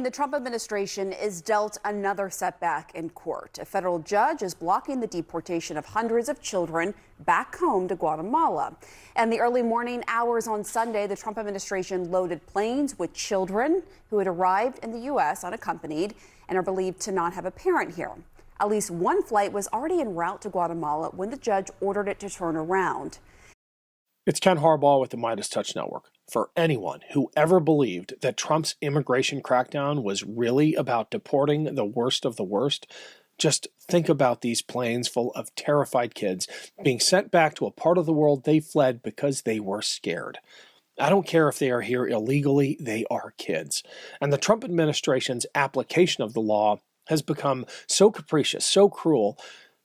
The Trump administration is dealt another setback in court. A federal judge is blocking the deportation of hundreds of children back home to Guatemala. And the early morning hours on Sunday, the Trump administration loaded planes with children who had arrived in the U.S. unaccompanied and are believed to not have a parent here. At least one flight was already en route to Guatemala when the judge ordered it to turn around. It's Ken Harbaugh with the Midas Touch Network. For anyone who ever believed that Trump's immigration crackdown was really about deporting the worst of the worst, just think about these planes full of terrified kids being sent back to a part of the world they fled because they were scared. I don't care if they are here illegally, they are kids. And the Trump administration's application of the law has become so capricious, so cruel,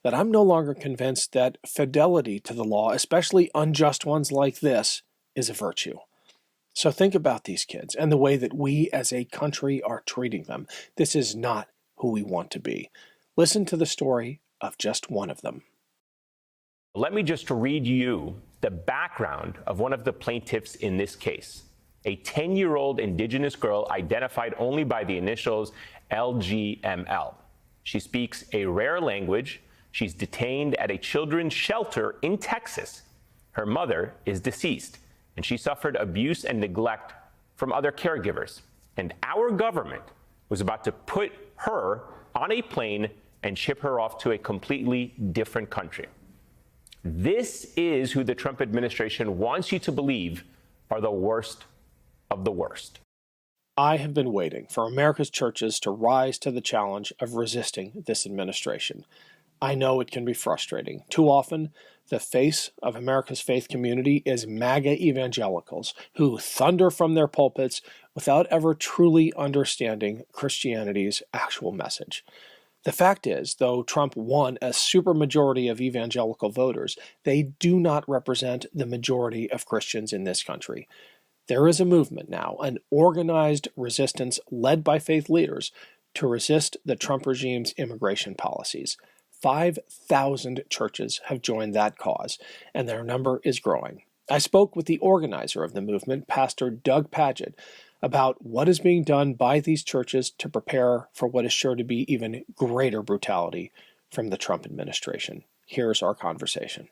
that I'm no longer convinced that fidelity to the law, especially unjust ones like this, is a virtue. So think about these kids and the way that we as a country are treating them. This is not who we want to be. Listen to the story of just one of them. Let me just read you the background of one of the plaintiffs in this case, a 10-year-old Indigenous girl identified only by the initials LGML. She speaks a rare language. She's detained at a children's shelter in Texas. Her mother is deceased, and she suffered abuse and neglect from other caregivers. And our government was about to put her on a plane and ship her off to a completely different country. This is who the Trump administration wants you to believe are the worst of the worst. I have been waiting for America's churches to rise to the challenge of resisting this administration. I know it can be frustrating. Too often, the face of America's faith community is MAGA evangelicals who thunder from their pulpits without ever truly understanding Christianity's actual message. The fact is, though Trump won a supermajority of evangelical voters, they do not represent the majority of Christians in this country. There is a movement now, an organized resistance led by faith leaders to resist the Trump regime's immigration policies. 5,000 churches have joined that cause, and their number is growing. I spoke with the organizer of the movement, Pastor Doug Pagitt, about what is being done by these churches to prepare for what is sure to be even greater brutality from the Trump administration. Here's our conversation.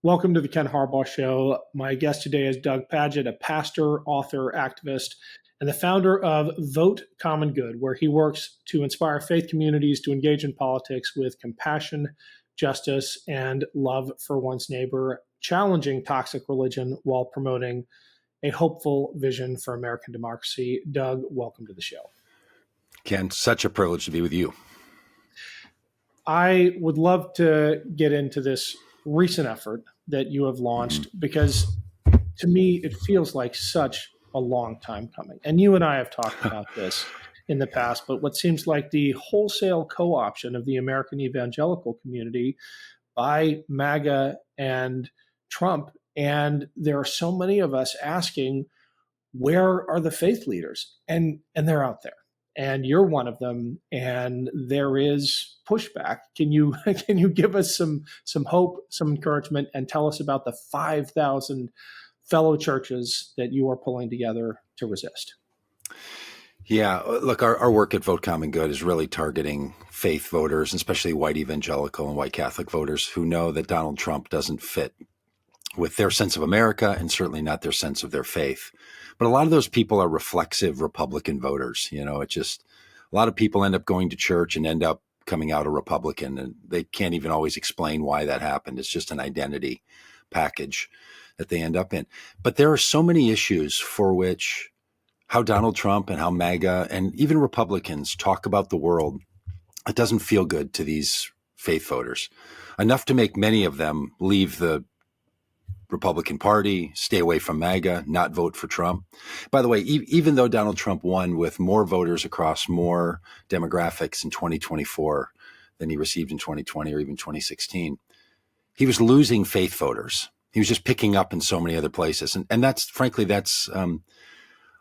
Welcome to the Ken Harbaugh Show. My guest today is Doug Pagitt, a pastor, author, activist, and the founder of Vote Common Good, where he works to inspire faith communities to engage in politics with compassion, justice, and love for one's neighbor, challenging toxic religion while promoting a hopeful vision for American democracy. Doug, welcome to the show. Ken, such a privilege to be with you. I would love to get into this recent effort that you have launched because to me, it feels like such a long time coming. And you and I have talked about this in the past, but what seems like the wholesale co-option of the American evangelical community by MAGA and Trump. And there are so many of us asking, where are the faith leaders? And they're out there. And you're one of them, and there is pushback. Can you give us some hope, some encouragement, and tell us about the 5,000 fellow churches that you are pulling together to resist? Yeah, look, our work at Vote Common Good is really targeting faith voters, especially white evangelical and white Catholic voters who know that Donald Trump doesn't fit with their sense of America and certainly not their sense of their faith. But a lot of those people are reflexive Republican voters. You know, it's just a lot of people end up going to church and end up coming out a Republican, and they can't even always explain why that happened. It's just an identity package that they end up in. But there are so many issues for which how Donald Trump and how MAGA and even Republicans talk about the world, it doesn't feel good to these faith voters. Enough to make many of them leave the Republican Party, stay away from MAGA, not vote for Trump. By the way, even though Donald Trump won with more voters across more demographics in 2024 than he received in 2020 or even 2016, he was losing faith voters. He was just picking up in so many other places. And that's, frankly, that's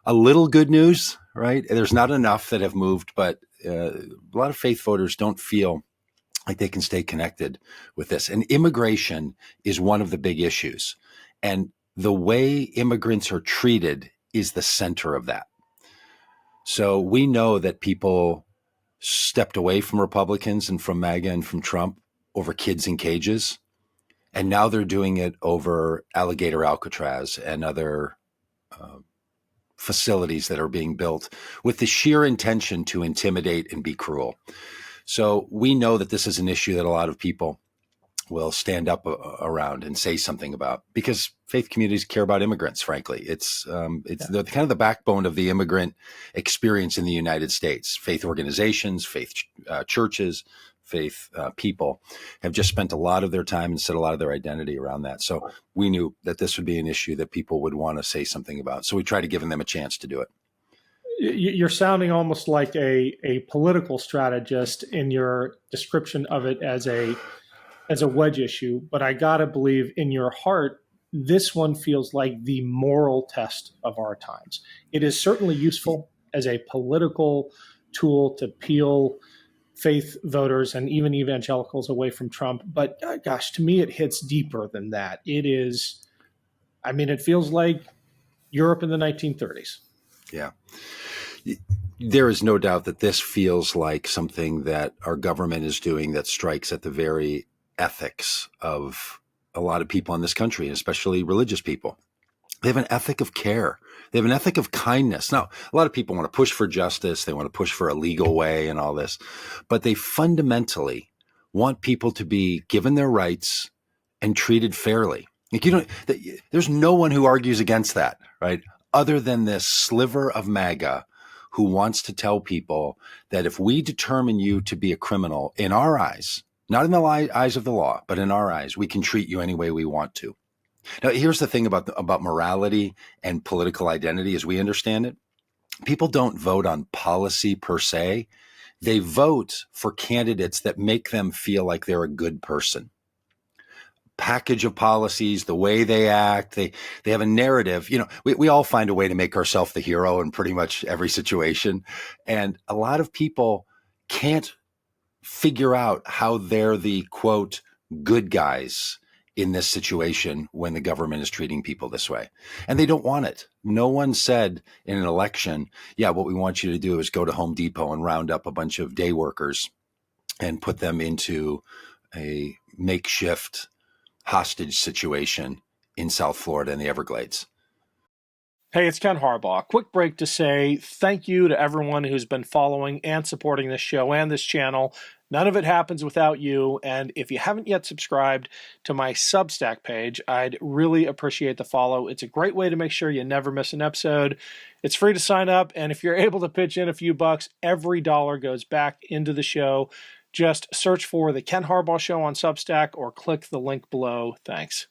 a little good news, right? There's not enough that have moved, but a lot of faith voters don't feel like they can stay connected with this. And immigration is one of the big issues. And the way immigrants are treated is the center of that. So we know that people stepped away from Republicans and from MAGA and from Trump over kids in cages. And now they're doing it over Alligator Alcatraz and other facilities that are being built with the sheer intention to intimidate and be cruel. So we know that this is an issue that a lot of people will stand up around and say something about, because faith communities care about immigrants. Frankly, it's the kind of the backbone of the immigrant experience in the United States. Faith organizations, faith churches, faith people have just spent a lot of their time and set a lot of their identity around that. So we knew that this would be an issue that people would want to say something about. So we tried to give them a chance to do it. You're sounding almost like a political strategist in your description of it as a wedge issue, but I gotta believe in your heart, this one feels like the moral test of our times. It is certainly useful as a political tool to peel faith voters and even evangelicals away from Trump. But gosh, to me, it hits deeper than that. It feels like Europe in the 1930s. Yeah. There is no doubt that this feels like something that our government is doing that strikes at the very ethics of a lot of people in this country, especially religious people. They have an ethic of care. They have an ethic of kindness. Now, a lot of people want to push for justice. They want to push for a legal way and all this, but they fundamentally want people to be given their rights and treated fairly. Like there's no one who argues against that, right? Other than this sliver of MAGA who wants to tell people that if we determine you to be a criminal in our eyes, not in the eyes of the law, but in our eyes, we can treat you any way we want to. Now, here's the thing about morality and political identity as we understand it. People don't vote on policy per se. They vote for candidates that make them feel like they're a good person. Package of policies, the way they act, they have a narrative. We all find a way to make ourselves the hero in pretty much every situation. And a lot of people can't figure out how they're the, quote, good guys in this situation when the government is treating people this way. And they don't want it. No one said in an election, yeah, what we want you to do is go to Home Depot and round up a bunch of day workers and put them into a makeshift hostage situation in South Florida in the Everglades. Hey, it's Ken Harbaugh. Quick break to say thank you to everyone who's been following and supporting this show and this channel. None of it happens without you. And if you haven't yet subscribed to my Substack page, I'd really appreciate the follow. It's a great way to make sure you never miss an episode. It's free to sign up. And if you're able to pitch in a few bucks, every dollar goes back into the show. Just search for The Ken Harbaugh Show on Substack or click the link below. Thanks.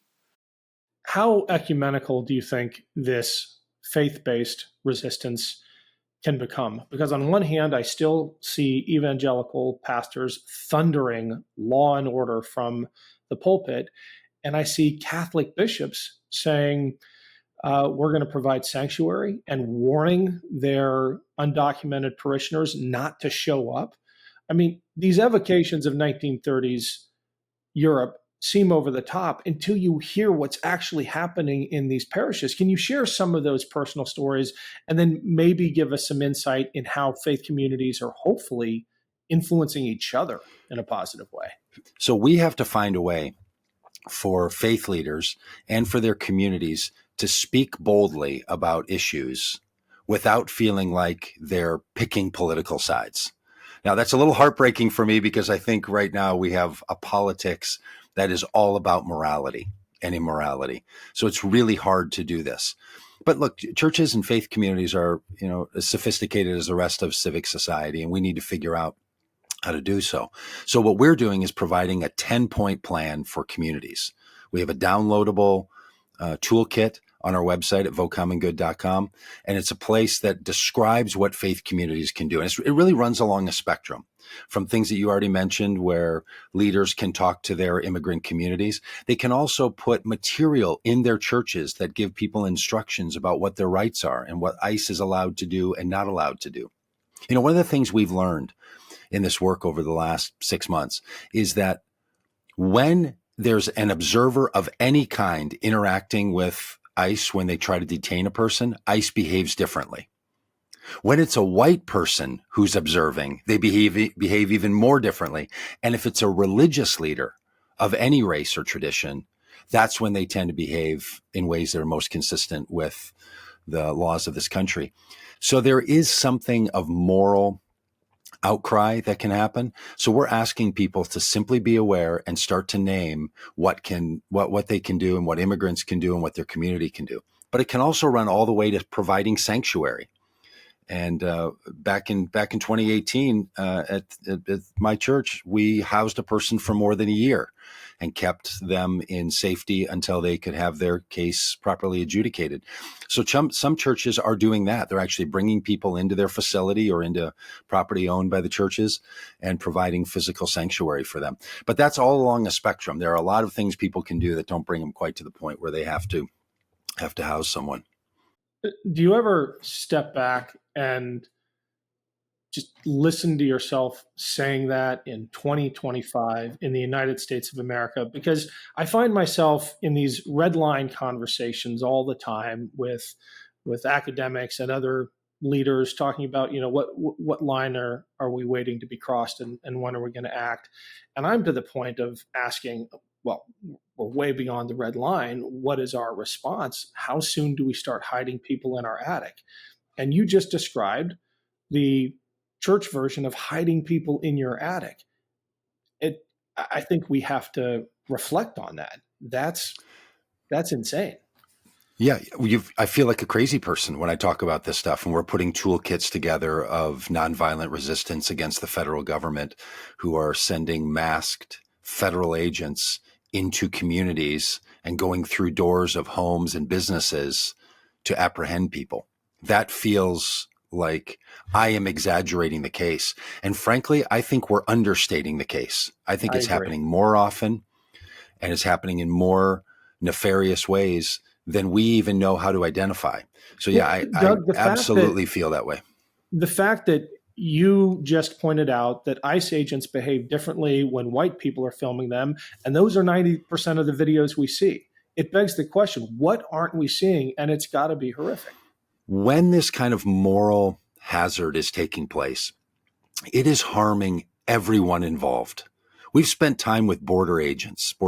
How ecumenical do you think this faith-based resistance can become? Because on one hand, I still see evangelical pastors thundering law and order from the pulpit, and I see Catholic bishops saying, we're going to provide sanctuary and warning their undocumented parishioners not to show up. I mean, these evocations of 1930s Europe seem over the top until you hear what's actually happening in these parishes. Can you share some of those personal stories and then maybe give us some insight in how faith communities are hopefully influencing each other in a positive way? So we have to find a way for faith leaders and for their communities to speak boldly about issues without feeling like they're picking political sides. Now, that's a little heartbreaking for me because I think right now we have a politics that is all about morality and immorality. So it's really hard to do this. But look, churches and faith communities are, as sophisticated as the rest of civic society, and we need to figure out how to do so. So what we're doing is providing a 10-point plan for communities. We have a downloadable toolkit on our website at votecommongood.com. And it's a place that describes what faith communities can do. And it really runs along a spectrum from things that you already mentioned where leaders can talk to their immigrant communities. They can also put material in their churches that give people instructions about what their rights are and what ICE is allowed to do and not allowed to do. One of the things we've learned in this work over the last 6 months is that when there's an observer of any kind interacting with ICE when they try to detain a person, ICE behaves differently. When it's a white person who's observing, they behave even more differently. And if it's a religious leader of any race or tradition, that's when they tend to behave in ways that are most consistent with the laws of this country. So there is something of moral outcry that can happen. So we're asking people to simply be aware and start to name what they can do and what immigrants can do and what their community can do. But it can also run all the way to providing sanctuary. And back in 2018, at my church, we housed a person for more than a year and kept them in safety until they could have their case properly adjudicated. So some churches are doing that. They're actually bringing people into their facility or into property owned by the churches and providing physical sanctuary for them. But that's all along a spectrum. There are a lot of things people can do that don't bring them quite to the point where they have to house someone. Do you ever step back and just listen to yourself saying that in 2025 in the United States of America? Because I find myself in these red line conversations all the time with academics and other leaders talking about, what line are we waiting to be crossed and when are we going to act? And I'm to the point of asking, well, we're way beyond the red line. What is our response? How soon do we start hiding people in our attic? And you just described the church version of hiding people in your attic. I think we have to reflect on that. That's insane. Yeah, I feel like a crazy person when I talk about this stuff, and we're putting toolkits together of nonviolent resistance against the federal government who are sending masked federal agents into communities and going through doors of homes and businesses to apprehend people. That feels like I am exaggerating the case. And frankly, I think we're understating the case. I think it's happening more often and it's happening in more nefarious ways than we even know how to identify. So yeah, Doug, I absolutely feel that way. The fact that you just pointed out that ICE agents behave differently when white people are filming them, and those are 90% of the videos we see. It begs the question, what aren't we seeing? And it's got to be horrific. When this kind of moral hazard is taking place, it is harming everyone involved. We've spent time with border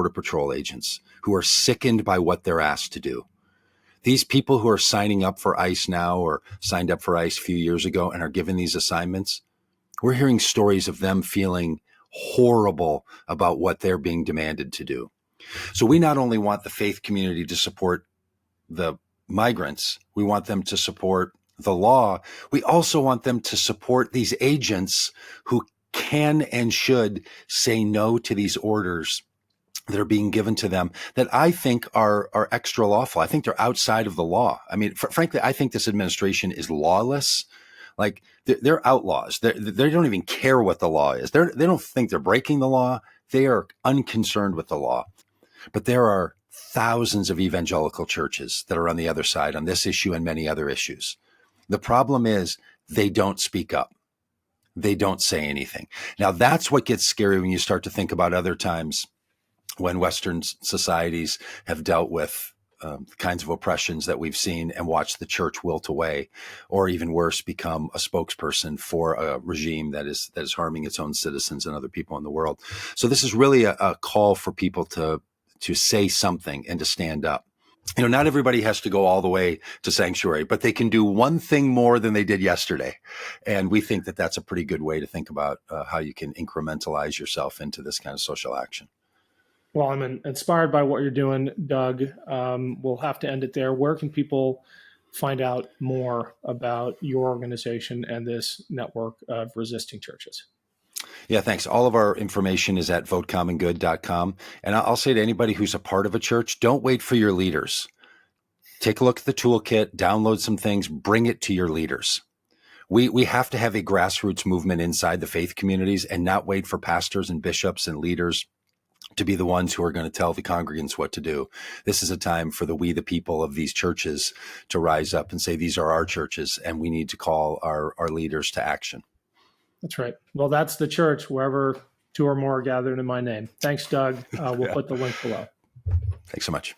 patrol agents, who are sickened by what they're asked to do. These people who are signing up for ICE now or signed up for ICE a few years ago and are given these assignments, we're hearing stories of them feeling horrible about what they're being demanded to do. So we not only want the faith community to support the migrants, we want them to support the law. We also want them to support these agents who can and should say no to these orders that are being given to them that I think are extra lawful. I think they're outside of the law. I mean, frankly, I think this administration is lawless. Like they're outlaws. They don't even care what the law is. They don't think they're breaking the law. They are unconcerned with the law. But there are thousands of evangelical churches that are on the other side on this issue and many other issues. The problem is they don't speak up. They don't say anything. Now, that's what gets scary when you start to think about other times when Western societies have dealt with the kinds of oppressions that we've seen and watched the church wilt away, or even worse, become a spokesperson for a regime that is harming its own citizens and other people in the world. So this is really a call for people to say something and to stand up. Not everybody has to go all the way to sanctuary, but they can do one thing more than they did yesterday. And we think that that's a pretty good way to think about how you can incrementalize yourself into this kind of social action. Well, I'm inspired by what you're doing, Doug. We'll have to end it there. Where can people find out more about your organization and this network of resisting churches? Yeah, thanks. All of our information is at votecommongood.com. And I'll say to anybody who's a part of a church, don't wait for your leaders. Take a look at the toolkit, download some things, bring it to your leaders. We have to have a grassroots movement inside the faith communities and not wait for pastors and bishops and leaders to be the ones who are going to tell the congregants what to do. This is a time for the people of these churches to rise up and say, these are our churches, and we need to call our leaders to action. That's right. Well, that's the church, wherever two or more are gathered in my name. Thanks, Doug. We'll put the link below. Thanks so much.